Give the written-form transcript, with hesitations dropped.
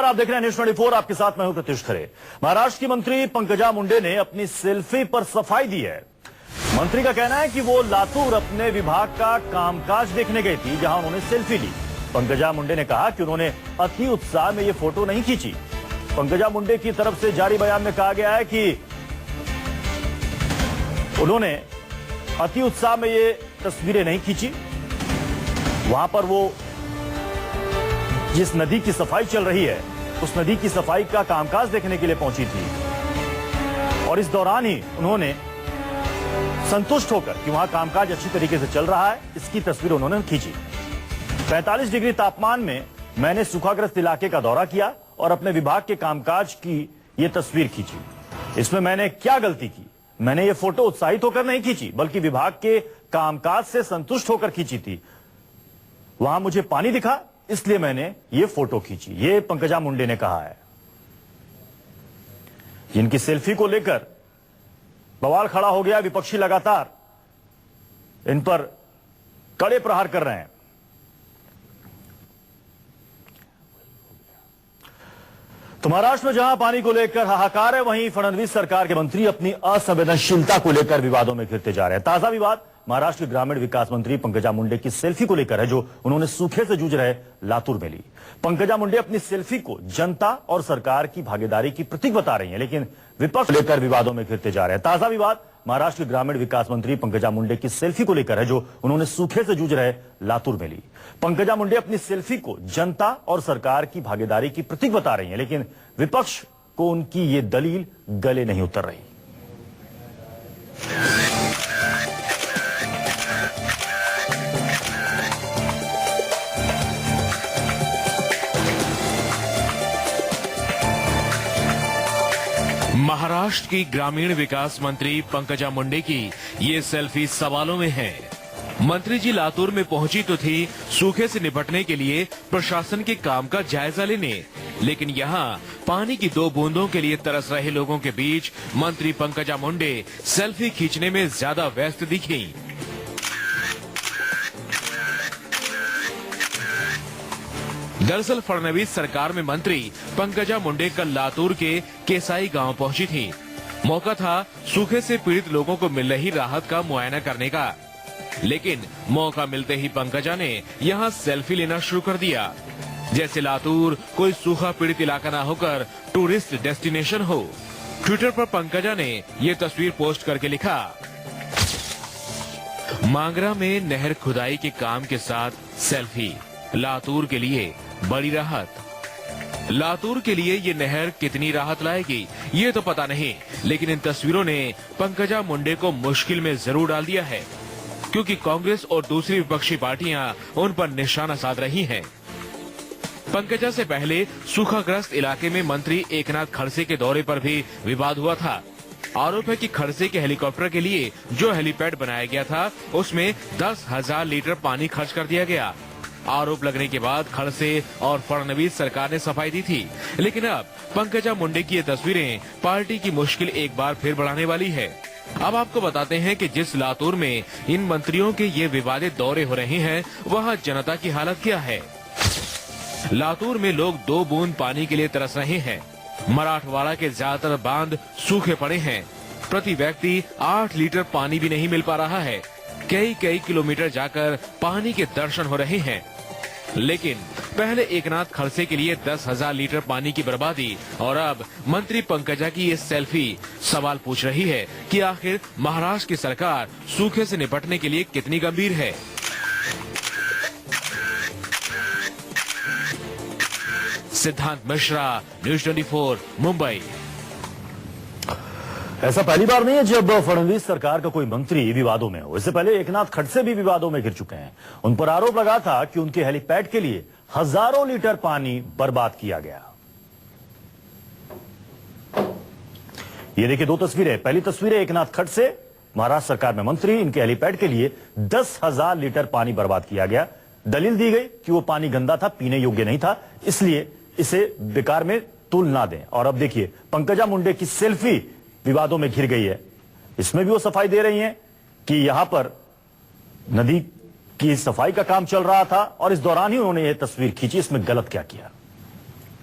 आप देख रहे हैं न्यूज 24, आपके साथ मैं हूं प्रत्युष खरे। महाराष्ट्र की मंत्री पंकजा मुंडे ने अपनी सेल्फी पर सफाई दी है। मंत्री का कहना है कि वो लातूर अपने विभाग का कामकाज देखने गई थी, जहां उन्होंने सेल्फी ली। पंकजा मुंडे ने कहा कि उन्होंने अति उत्साह में ये फोटो नहीं खींची। पंकजा मुंडे की तरफ से जारी बयान में कहा गया है कि उन्होंने अति उत्साह में ये तस्वीरें नहीं खींची। वहां पर वो जिस नदी की सफाई चल रही है, उस नदी की सफाई का कामकाज देखने के लिए पहुंची थी और इस दौरान ही उन्होंने संतुष्ट होकर कि वहां कामकाज अच्छी तरीके से चल रहा है, इसकी तस्वीर उन्होंने खींची। 45 डिग्री तापमान में मैंने सूखाग्रस्त इलाके का दौरा किया और अपने विभाग के कामकाज की ये तस्वीर खींची। इसमें मैंने क्या गलती की? मैंने ये फोटो उत्साहित होकर नहीं खींची, बल्कि विभाग के कामकाज से संतुष्ट होकर खींची थी। वहां मुझे पानी दिखा, इसलिए मैंने ये फोटो खींची। ये पंकजा मुंडे ने कहा है। जिनकी सेल्फी को लेकर बवाल खड़ा हो गया, विपक्षी लगातार इन पर कड़े प्रहार कर रहे हैं। तो महाराष्ट्र में जहां पानी को लेकर हाहाकार है, वहीं फडणवीस सरकार के मंत्री अपनी असंवेदनशीलता को लेकर विवादों में घिरते जा रहे हैं। ताजा विवाद महाराष्ट्र के ग्रामीण विकास मंत्री पंकजा मुंडे की सेल्फी को लेकर है, जो उन्होंने सूखे से जूझ रहे लातूर में ली। पंकजा मुंडे अपनी सेल्फी को जनता और सरकार की भागीदारी की प्रतीक बता रही हैं, लेकिन विपक्ष लेकर विवादों में घिरते जा रहे हैं। ताजा विवाद महाराष्ट्र के ग्रामीण विकास मंत्री पंकजा मुंडे की सेल्फी को लेकर है, जो उन्होंने सूखे से जूझ रहे लातूर में ली। पंकजा मुंडे अपनी सेल्फी को जनता और सरकार की भागीदारी की प्रतीक बता रही हैं, लेकिन विपक्ष को उनकी ये दलील गले नहीं उतर रही। महाराष्ट्र की ग्रामीण विकास मंत्री पंकजा मुंडे की ये सेल्फी सवालों में है। मंत्री जी लातूर में पहुंची तो थी सूखे से निपटने के लिए प्रशासन के काम का जायजा लेने, लेकिन यहाँ पानी की 2 बूंदों के लिए तरस रहे लोगों के बीच मंत्री पंकजा मुंडे सेल्फी खींचने में ज्यादा व्यस्त दिखी। दरअसल फडणवीस सरकार में मंत्री पंकजा मुंडे कल लातूर के केसाई गांव पहुंची थी। मौका था सूखे से पीड़ित लोगों को मिल रही राहत का मुआयना करने का, लेकिन मौका मिलते ही पंकजा ने यहां सेल्फी लेना शुरू कर दिया, जैसे लातूर कोई सूखा पीड़ित इलाका न होकर टूरिस्ट डेस्टिनेशन हो। ट्विटर पर पंकजा ने ये तस्वीर पोस्ट करके लिखा, मांगरा में नहर खुदाई के काम के साथ सेल्फी, लातूर के लिए बड़ी राहत। लातूर के लिए ये नहर कितनी राहत लाएगी ये तो पता नहीं, लेकिन इन तस्वीरों ने पंकजा मुंडे को मुश्किल में जरूर डाल दिया है, क्योंकि कांग्रेस और दूसरी विपक्षी पार्टियां उन पर निशाना साध रही हैं। पंकजा से पहले सूखाग्रस्त इलाके में मंत्री एकनाथ खड़से के दौरे पर भी विवाद हुआ था। आरोप है कि खड़से के हेलीकॉप्टर के लिए जो हेलीपैड बनाया गया था, उसमें 10,000 लीटर पानी खर्च कर दिया गया। आरोप लगने के बाद खड़से और फडणवीस सरकार ने सफाई दी थी, लेकिन अब पंकजा मुंडे की ये तस्वीरें पार्टी की मुश्किल एक बार फिर बढ़ाने वाली है। अब आपको बताते हैं कि जिस लातूर में इन मंत्रियों के ये विवादित दौरे हो रहे हैं, वहाँ जनता की हालत क्या है। लातूर में लोग 2 बूंद पानी के लिए तरस रहे हैं। मराठवाड़ा के ज्यादातर बांध सूखे पड़े हैं। प्रति व्यक्ति 8 लीटर पानी भी नहीं मिल पा रहा है। कई किलोमीटर जाकर पानी के दर्शन हो रहे हैं, लेकिन पहले एकनाथ खड़से के लिए 10,000 लीटर पानी की बर्बादी और अब मंत्री पंकजा की ये सेल्फी सवाल पूछ रही है कि आखिर महाराष्ट्र की सरकार सूखे से निपटने के लिए कितनी गंभीर है। सिद्धांत मिश्रा, न्यूज 24, मुंबई। ऐसा पहली बार नहीं है जब फडणवीस सरकार का कोई मंत्री विवादों में हो। इससे पहले एकनाथ खड़से भी विवादों में घिर चुके हैं। उन पर आरोप लगा था कि उनके हेलीपैड के लिए हजारों लीटर पानी बर्बाद किया गया। ये देखिए 2 तस्वीरें। पहली तस्वीर है एकनाथ खड़से, महाराष्ट्र सरकार में मंत्री, इनके हेलीपैड के लिए 10,000 लीटर पानी बर्बाद किया गया। दलील दी गई कि वो पानी गंदा था, पीने योग्य नहीं था, इसलिए इसे बेकार में तुल ना दें। और अब देखिए पंकजा मुंडे की सेल्फी विवादों में घिर गई है। इसमें भी वो सफाई दे रही हैं कि यहां पर नदी की सफाई का काम चल रहा था और इस दौरान ही उन्होंने यह तस्वीर खींची। इसमें गलत क्या किया?